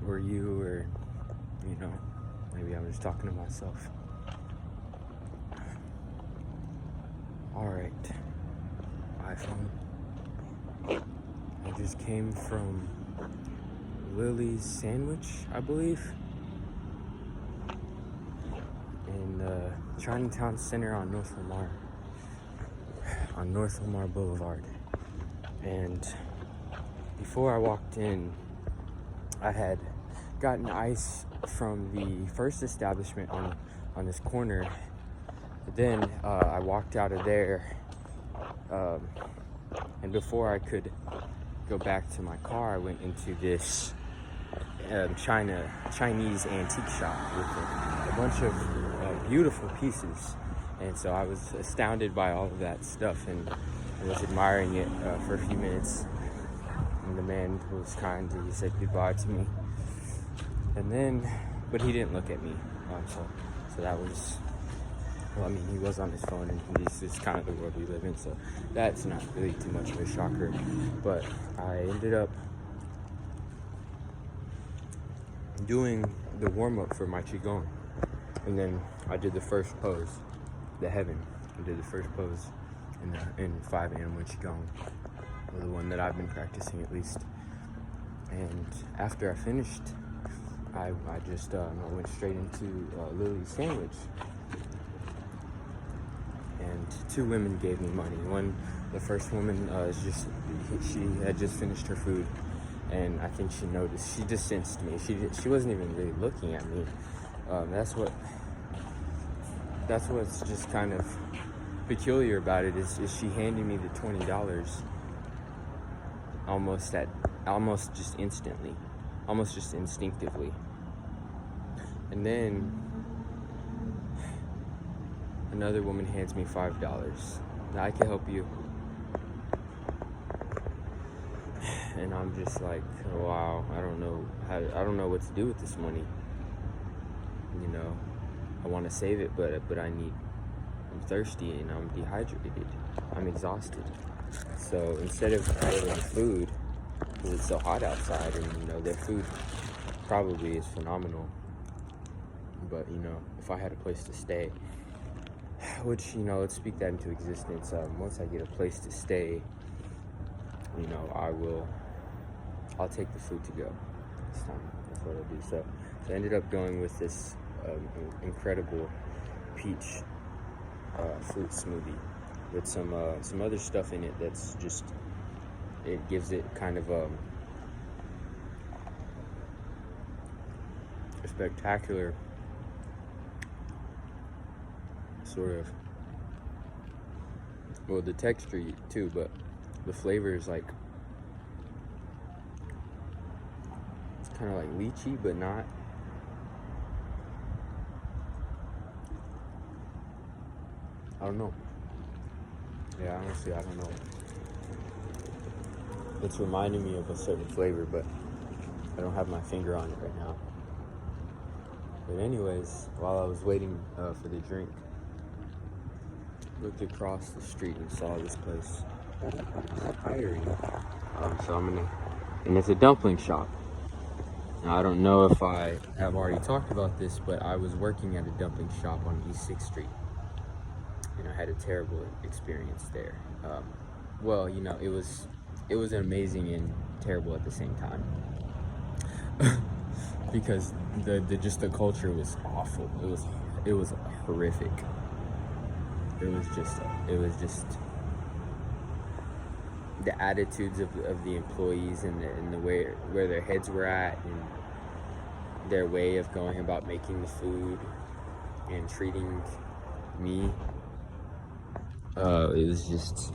or you, or, you know, maybe I was talking to myself. Alright, iPhone. I just came from Lily's Sandwich, I believe, in Chinatown Center on North Lamar Boulevard. And before I walked in, I had gotten ice from the first establishment on this corner. But then I walked out of there, and before I could go back to my car, I went into this Chinese antique shop with a bunch of beautiful pieces. And so I was astounded by all of that stuff, and I was admiring it for a few minutes. And the man was kind, he said goodbye to me. And then, but he didn't look at me. So that was, well, I mean, he was on his phone, and this is kind of the world we live in, so that's not really too much of a shocker. But I ended up doing the warm-up for my Qigong. And then I did the first pose, the heaven. I did the first pose in 5 Animal Qigong, or the one that I've been practicing at least. And after I finished, I just went straight into Lily's Sandwich. And 2 women gave me money. The first woman she had just finished her food, and I think she noticed. She just sensed me. She wasn't even really looking at me. That's what's just kind of peculiar about it is she handed me the $20 almost just instantly, almost just instinctively. And then another woman hands me $5. Now, I can help you. And I'm just like, wow, I don't know what to do with this money. You know, I want to save it, but I'm thirsty and I'm dehydrated. I'm exhausted. So instead of ordering food, because it's so hot outside, and you know their food probably is phenomenal, but you know, if I had a place to stay, which, you know, let's speak that into existence. Once I get a place to stay, you know, I'll take the food to go this time. That's what I'll do. So I ended up going with this incredible peach fruit smoothie with some other stuff in it that's just, it gives it kind of a spectacular sort of, well, the texture too, but the flavor is like, it's kind of like lychee, but not. I don't know. Yeah, honestly, I don't know. It's reminding me of a certain flavor, but I don't have my finger on it right now. But anyways, while I was waiting for the drink, looked across the street and saw this place. Hiring. So and it's a dumpling shop. Now, I don't know if I have already talked about this, but I was working at a dumpling shop on East 6th Street. And I had a terrible experience there. Well, you know, it was an amazing and terrible at the same time. Because the culture was awful. It was horrific. It was just the attitudes of the employees and the way where their heads were at, and their way of going about making the food and treating me. It was just,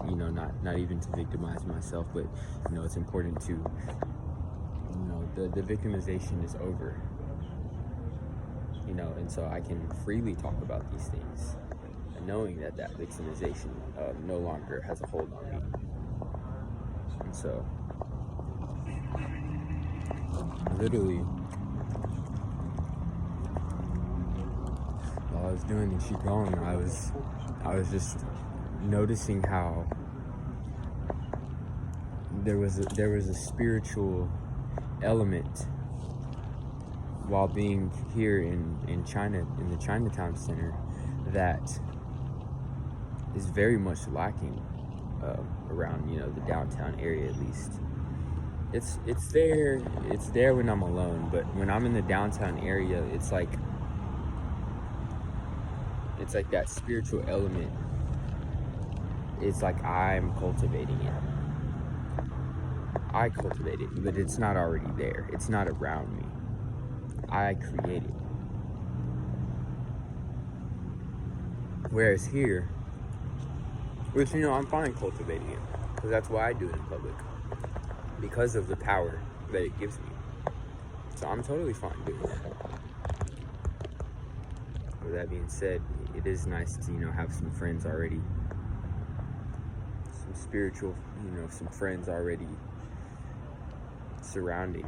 you know, not even to victimize myself, but you know, it's important to, you know, the victimization is over, you know, and so I can freely talk about these things, and knowing that victimization no longer has a hold on me. And so literally, while I was doing the Qigong, I was just noticing how there was a spiritual element while being here in China, in the Chinatown Center, that is very much lacking around, you know, the downtown area at least. It's there when I'm alone, but when I'm in the downtown area, it's like that spiritual element. It's like I'm cultivating it. I cultivate it, but it's not already there. It's not around me. I create it. Whereas here, which, you know, I'm fine cultivating it, because that's why I do it in public, because of the power that it gives me. So I'm totally fine doing that. With that being said, it is nice to, you know, have some friends already, some spiritual, you know, some friends already surrounding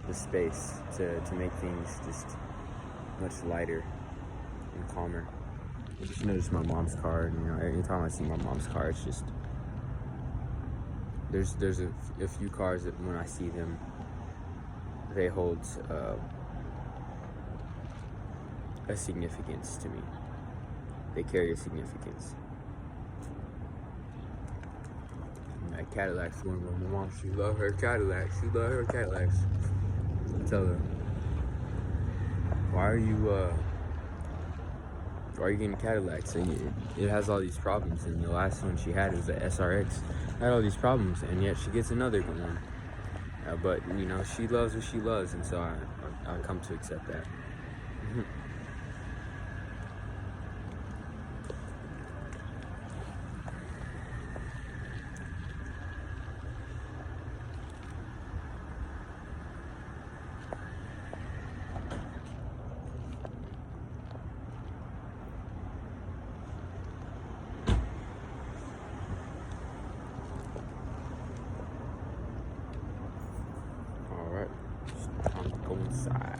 the space to make things just much lighter and calmer. I just noticed my mom's car, and, you know, anytime I see my mom's car, it's just, there's a few cars that when I see them, they hold a significance to me. They carry a significance. And that Cadillac's one of my mom. She loves her Cadillacs. She loves her Cadillacs. I tell her, why are you getting Cadillacs? And it has all these problems, and the last one she had was the SRX. Had all these problems, and yet she gets another one. But, you know, she loves what she loves, and so I come to accept that. Alright, it's time to go inside.